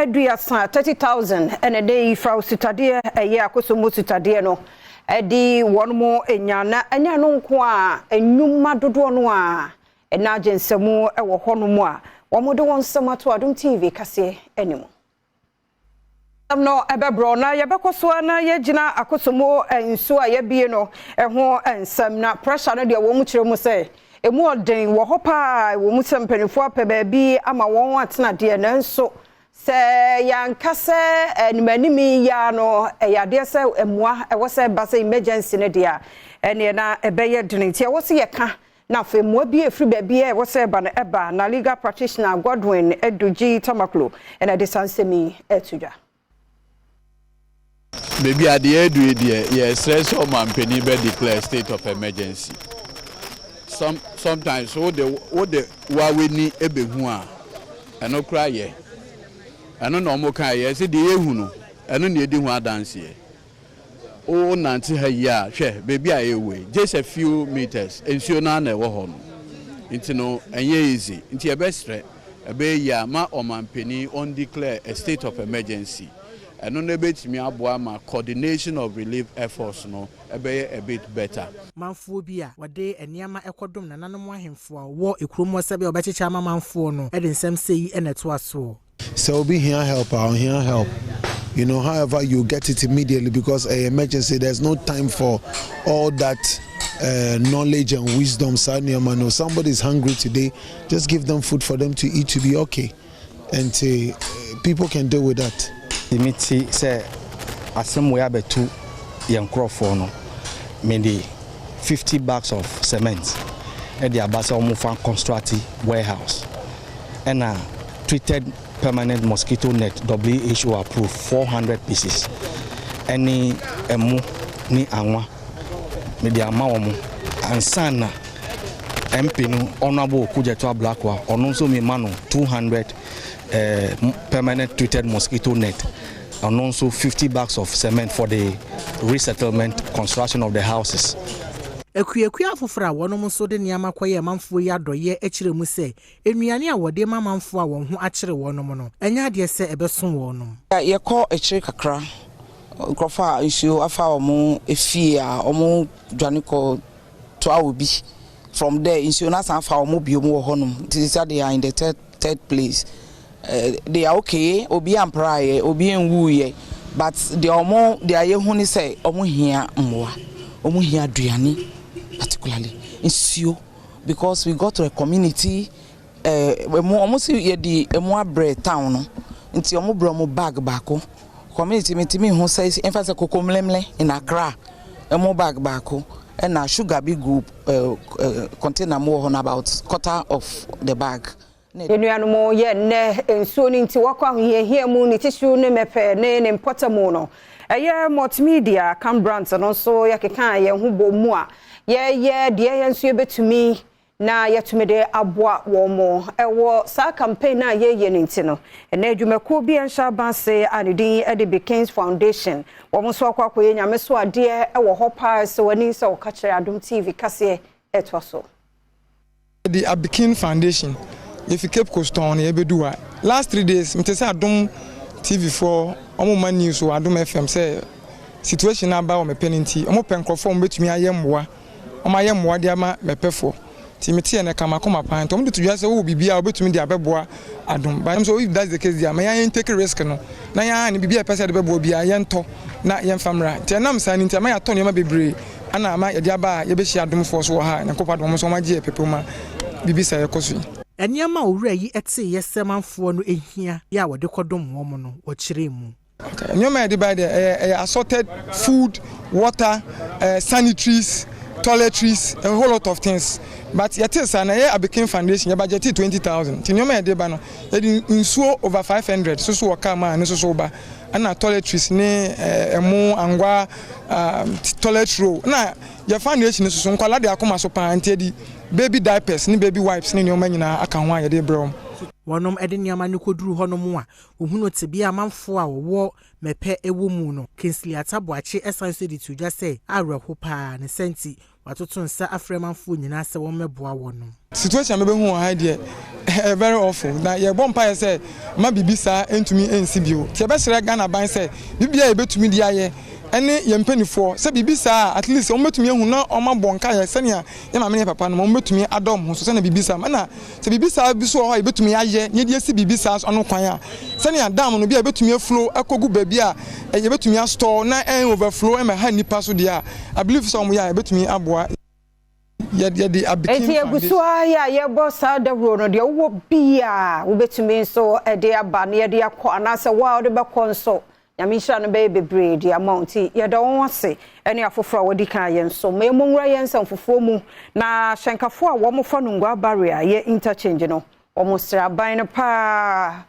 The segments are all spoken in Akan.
aduasa 30,000 and a day from Sutade a year Kosumu Sutadiano. Edi one more enyana enya no nko a enwuma dodo no a ena agensemu e wo hono mu a wo mo de won samato Adom TV kase enimo amno ebebro na yebekoso na yegina akosomo ensu a yebie no ho ensam na pressure no de wo mu kire mu se emu oden wo hopa wo mu sempanifo apɛ baabi ama won atena de na nso se yankase animanimi ya no yade se emua wo se ba se emergency ne dia ene na ebeye dwene wo se yeka na fe emua bi efri baabi wo se ba na eba na legal practitioner Godwin Eduji Tamaklo ene de sansemi etudwa baby ade edu ye stress o mampeni be declare state of emergency sometimes what the wa we ni ebehu a eno kra ye eno na omo kan ye se de ehu no eno na edi hu adanse ye o nanti ha yi a hwe baby a ewe just a few meters ensuo na na ewo ho no nti no enye easy nti ebestre ebe ya ma omampeni on declare a state of emergency eno na betimi aboa ma coordination of relief efforts no ebe a bit better manfo bi a wode eniama ekodom na nanom ahemfo a wo ekromo sebe obechicha ma manfo no e de nsem sei eneto aso. So we'll be here help, you know, however you get it immediately because a emergency, there's no time for all that knowledge and wisdom. Somebody's hungry today, just give them food for them to eat to be okay. And people can deal with that. The meeting say, asem we have two young crofone, maybe 50 bags of cement at the Abasa Omufan constructive warehouse. And treated permanent mosquito net WHO approved 400 pieces. Any emu ni anwa media maomu ansana MP no honorable kujeto Blackwa ononso mi mano 200 permanent treated mosquito net and also 50 bags of cement for the resettlement construction of the houses. Ekuya afofra wonom so de niama kwaye manfo ya doye ekire mu se enuane a wode manfo a won ho akire wonom no enya de se ebeso wonom ye ko ekire kakra nkrofa issue afa omo efie a omo dwane ko to awobi from there issue na san fa omo bi omo honum they are in the third place they are okay obi ampraye obi enwuye but they are ye hu ni say omo hia mmoa omo hia aduane particularly in Sio, because we got to a community almost the bread town into your bag bako community me who says emphasis kokomlemle in Accra bag bako and a sugar big group container more on about quarter of the bag. Enuano ye ne ensuo ni nti wakwa here mu ni tissue ne mepe ne importamu no eye multimedia cam brands no so yakeka ye hu bomu a ye de ensuo betumi na yetumi de aboa wo mo ewo sa campaign na ye ni nti no ena adwumako bi ensha banse anidin e de Bekins Foundation wo mo so akwa koye nyame so ade ewo hopa so wani so ka kire Adom TV kase etwa so the Bekins Foundation. If you keep coston, you do last 3 days, I say Adom TV4, omo news or Adom FM say situation about me penalty. Omo pen conform with me ayemwa. Omo ayemwa dia ma me pefo. Timiti and kama come up and to just say bibia obetumi dia beboa Adom. But so if that's the case dia, me take a risk no. Na ya ni bibia pese de beboa bia yento na yemfamra. Ti na msa ni ti ma ya to ma bebre. Ana ma ye dia ba ye be hia Adom force wo ha. Nyakopa Adom so ma gie pepoma bibi sa yekoso. Enyama owura yi ete yesemanfo no ehia ya wode kodom wom no okire mu. Okay, enyama de by the assorted food, water, sanitaries, toiletries, a whole lot of things. But yet is an Bekins Foundation, your budget 20,000. Tinyoma de bano, insuo over 500, so kama and so ba. And toiletries ne emo angwa toilet roll. Na your foundation is so nkwala de akoma so pa antedi baby diapers ni baby wipes ni nyoma nyina aka ho ayede brom. Wonom ede nyama ni koduru honom a ohunu tebia manfo a wo mepe ewo mu no Kinsley Ataboache esanse di tuja say awerho pa ne senti watoto nsa afremanfo nyina sɛ wɔn mɛboa wɔn. Situation mebe hu ha de very awful. Na ye bɔ mpa sɛ ma bibisa entumi ensi bio. Tie bɛsrɛ Ghana ban sɛ bibia ye betumi di ayɛ ɛne ye mpanifo sɛ bibisa at least wɔn betumi ehu na ɔma bɔ nka yɛ sɛnea ye ma me papa no wɔn betumi adom ho so sɛ na bibisa ma na sɛ bibisa bi so hɔ ye betumi ayɛ nye die si bibisa ɔno kwan a sɛnea dam no bia betumi aflow akogu baabi a ye betumi astore na overflow ma ha nipa so dia I believe sɛ wɔn ya ye betumi aboa the Adom Egusoa ya yebo sa da no de wo bia wo betumi so de aba na de akọ anase wa de bekọ nso nyamisha no be bebre de amount ye da won ase ene afoforo wodi kan ye nso me monwura ye nsam fofo mu na hyenkafo a wo mo fa no ngwa barrier ye interchange no wo mo sra ban no pa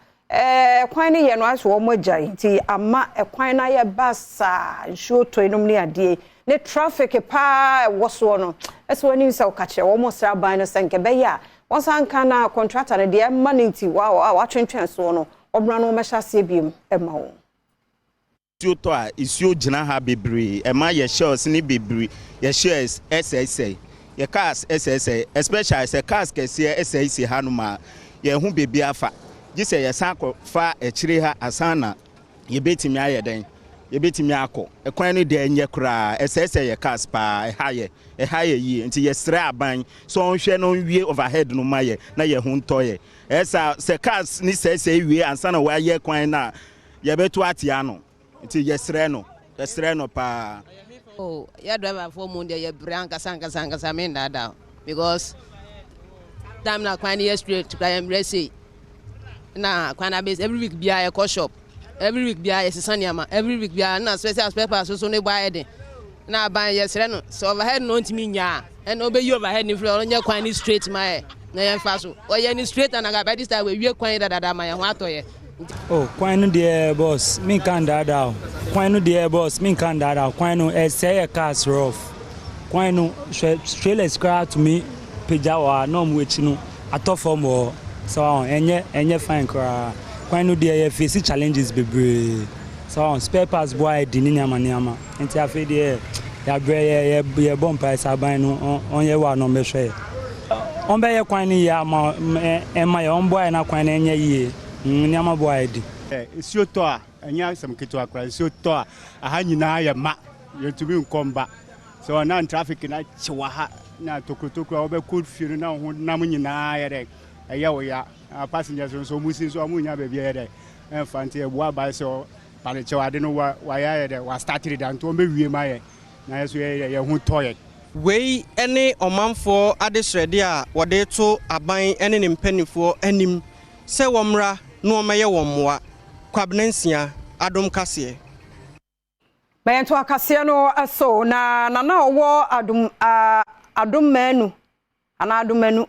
kwan ne ye no aso wo mo jai ti ama kwan na ye basa nsuo to enum ne ade ne traffic pa woso no eso ani nsa okache wo mo sra ban no senke be ya won san kan na contractor ne de manity wa twentwen so no obra no mesha se biem ema wo isuo to a isuo gina ha bebre ema ye shells ni bebre ye shares SSA ye cars SSA especially se cars kese SSA ha no ma ye hu bebi afa gise ye san fa ekire ha asana ye betimi aye den ye betimi akọ ekwan no de enye kura SSA ye cars pa ehaye yi nti ye sra aban so onhwe no wie overhead no ma ye na ye hu ntoye esa se cars ni SSA wie ansana wa ye kwan na ye betu atia no nti yesre no pa oh ya driver for monday ye branka sanga me dada because time na kwan ye straight to am resi na kwan na base every week bia ye shop every week bia ye sesaniama every week bia na special spare parts so ne buy de na ban yesre no so overhead no ntimi nya and obey overhead ni floor nya kwan ni straight my na ye fa so o ye ni straight and ga by this time we wie kwan dada ma ye ho atoye. Oh, quite no dear boss, me can't dada. Quite no dear boss, me can't dada. Quite no, say a cast rough. Quite no, straight scratch to me, Pijawa, no which no, a tough for more. So on, and yet fine cry. Quite no dear, face challenges be brave. So on, spare parts boy, Dinina Maniama, and Taffy dear, ya bomb price I buy no on your one on measure. On by your quine ya, and my own boy and a quine any year. Nyama boyedi isuo to a anya sam keto akra isuo to a aha nyina ya ma yetumi nkomba so na traffic na chiwa ha na tokotokura obeku fie na ho nam nyina ya de eya wo ya passengers so musi so amunya ba bia de enfante ebu aba so pale chiwa de no wa ya de wa start it dan to mewie ma ye na yeso ye hu toye wei ene omanfo adesrede a wode to aban ene ne mpanifo anim se womra no maye womwa kwabnansia Adom kase Bento akase no aso na owo Adom manu ana Adom manu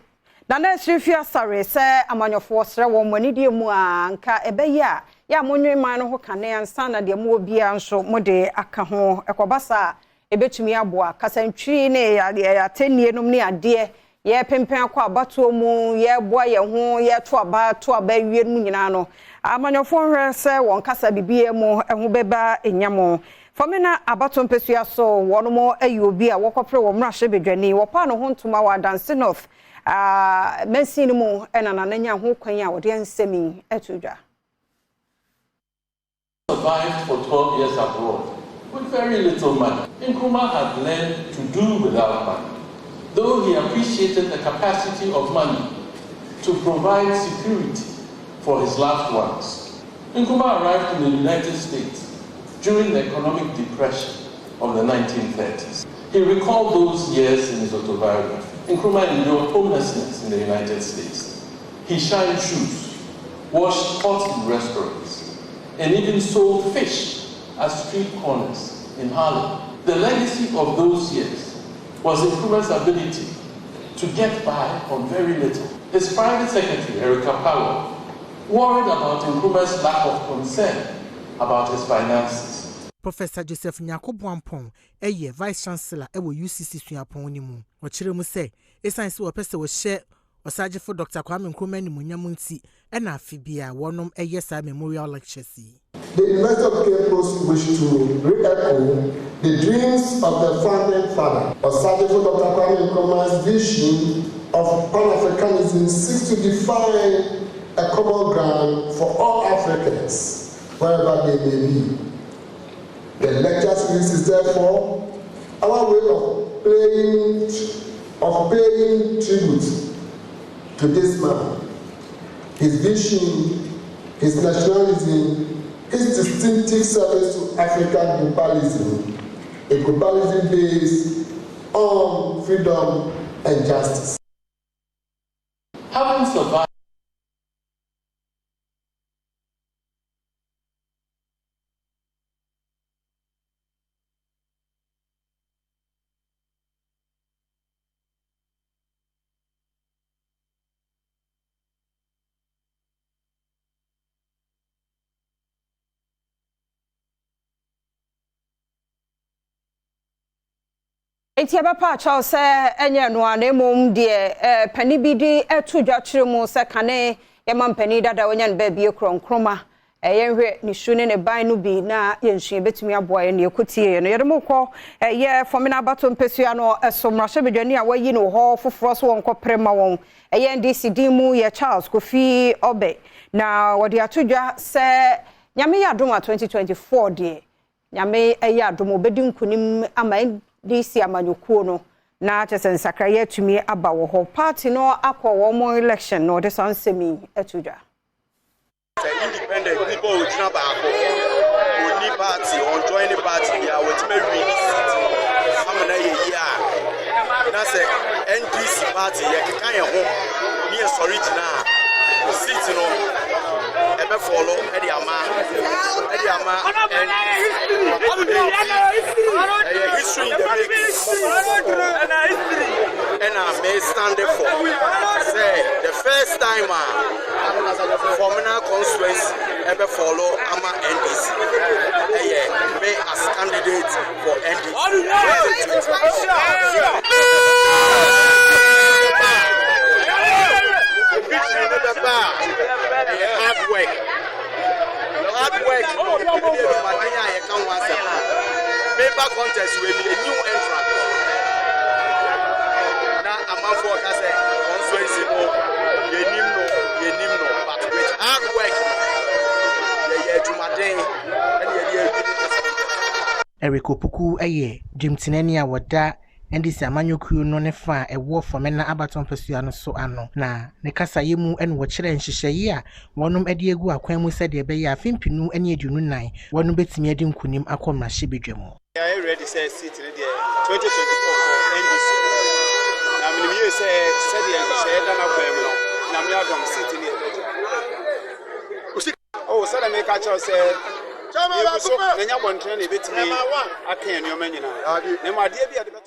na na esrifia sare se amanyofo sre wo mani die mu a nka ebeye a ya monwe man no ho kane ansa na de mu obia nso mode aka ho ekobasa ebetumi aboa kasantwi ne ya tenie nom ne ade ye pempen akwa abato mu ye boa ye ho ye to aba wie mu nyina no amanyofo hwe se won kasa bibie mu eho beba enyamo fomena abato mpesua so wono mo ayobi a wokopre wo mrahye bedwani wo pa no ho ntoma wa dance north mensin mu enana nanya ho kwan a wode nsemi etudwa survived for 12 years abroad with very little money. Nkrumah had learned to do without money. Though he appreciated the capacity of money to provide security for his loved ones. Nkrumah arrived in the United States during the economic depression of the 1930s. He recalled those years in his autobiography. Nkrumah endured homelessness in the United States. He shined shoes, washed pots in restaurants, and even sold fish at street corners in Harlem. The legacy of those years was Nkrumah's ability to get by on very little. His private secretary, Erica Powell, worried about Nkrumah's lack of concern about his finances. Professor Joseph Nyakobwampon, Vice Chancellor ewo UCC Suapon ni mu. Ochire mu se, esan se wo pese wo share osaje for Dr. Kwame Nkrumah ni munyamu nti e na afibia wonom sa memorial lectures. the University of Cape Coast wish to re-echo the dreams of the founding father. Osajifo Dr. Kwame Nkrumah's vision of Pan-Africanism seeks to define a common ground for all Africans, wherever they may be. The lecture series is therefore our way of paying tribute to this man, his vision, his nationalism, his distinctive service to African globalism, a globalism based on freedom and justice. Having survived Etiaba pa chaw se enye no anemom de pani bi di etu dwachire mu se kane ye mampani dada wonya ne ba bi ekronkroma yenhwe ni shune ne ban no bi na yenhwe betumi aboa ye ne ekotie no yedemokọ ye fomina bato mpesua no esomrahye bedwani a wayi no ho foforo so wonko prema won ye ndc dimu ye Charles Kofi Obe na wodi atodwa se nyame ya Adom 2024 de nyame ya Adom obedi nkunim ama DC amanyukuo no na chese nsakra tumi aba wo ho party no akọ wo mo election no de san semi etudwa independent people will jump back on any party or join the party they are with me really am na ye na say NDC party ye kan ye ho ni original seat no ebe follow e di ama history the and I may stand for say the first time former constituency ever follow ama NDC me as candidate for NDC hard work member contest will be a new entrant. Now I'm out for constituency no, but with hard work, Eric Opoku Jimtineni a wada NDC amanyokuo no ne fa ewo fomena abaton pesua no so ano na ne kasa yemu en wo kire nhyehyeye a wonum ade egu akwan mu se de be ya fimpinu ene adunu nan wonum betimi ade nkunim akomra hye bedwam. I ready say seat in the 2024 for NDC. Na me me say said the share na kwem no na me Adom seat in the. Oh, said I make a choice say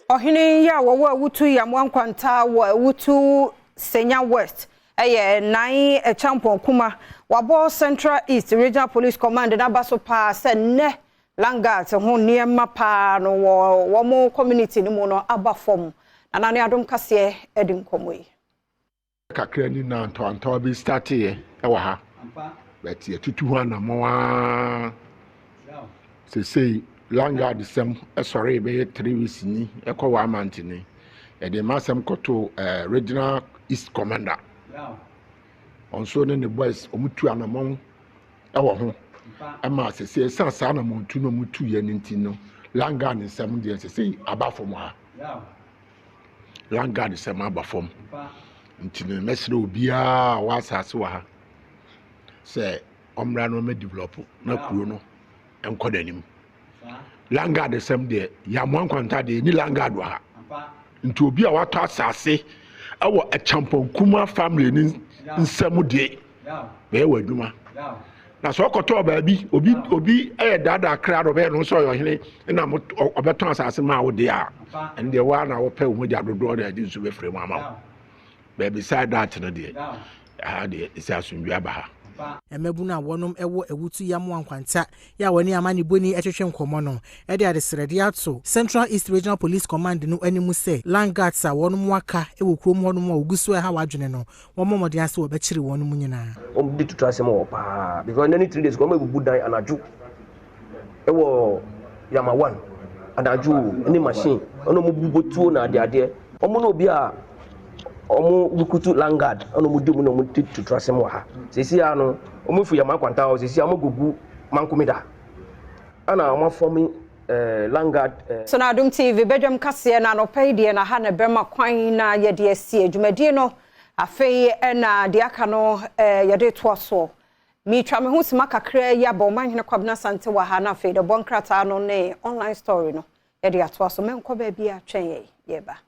Ohini ya wo wutu ya mwankwanta wo wutu Senya West nine champion kuma wabo Central East Regional Police Command na baso pa se ne Langat ho niema pa no wo mo community ni mo no aba form na ne Adom kase edi nkomo yi kakra ni na anto bi start ye wa ha but ye tutu ho na mo say Langard sem sorry be 3 weeks ni ekọ wa month ni e de masem koto regional east commander on so ne boys omutu anamon e wo ho e ma say sansa na montu no mutu ye nti no Langard sem de say abafom ha Langard sem abafom nti ne mesre obia wa asase wa ha say omra no me develop na kuro no enkodanim Langard sem de ya mwankwanta de ni Langard wa nti obi a wato asase awo a champon kuma family ni nsem de be wadwuma na so koto ba bi obi dada kra do be no so yo hene na obeton asase ma wo de a ende wa na wo pe wo ja dodo de adi nso be frem ama be beside that no de de isa sundu aba emebu na wonum ewo ewutu yamu ankwanta ya woni amani boni etwetwe nkomo no e de adesrede ato Central East Regional Police Command no animu se Langard sa wonum waka ewo krom honum a oguso ha wadwene no womomode ase wo be kire wonum nyina omdi tutu asem wo pa because any 3 days come bubu dan anaju ewo yama 1 anaju any machine ono mu bubu tuo na ade omo no obi a omo bukutu langard ono mu dum no mu to trasem wa ha sesi ya no omo fu yama kwanta o sesi omo gugu mankomida ana omo formi langard so na Adom TV Badwam kase na no paidie na ha na bema kwan na ye de asie adwumadie no afei na de aka no ye de toaso mi twa me ho sima kakra ya ba omanhene kwabna sante wa ha na afei de bonkrata no ne online story no ye de atoaso menko ba bia twen ye ba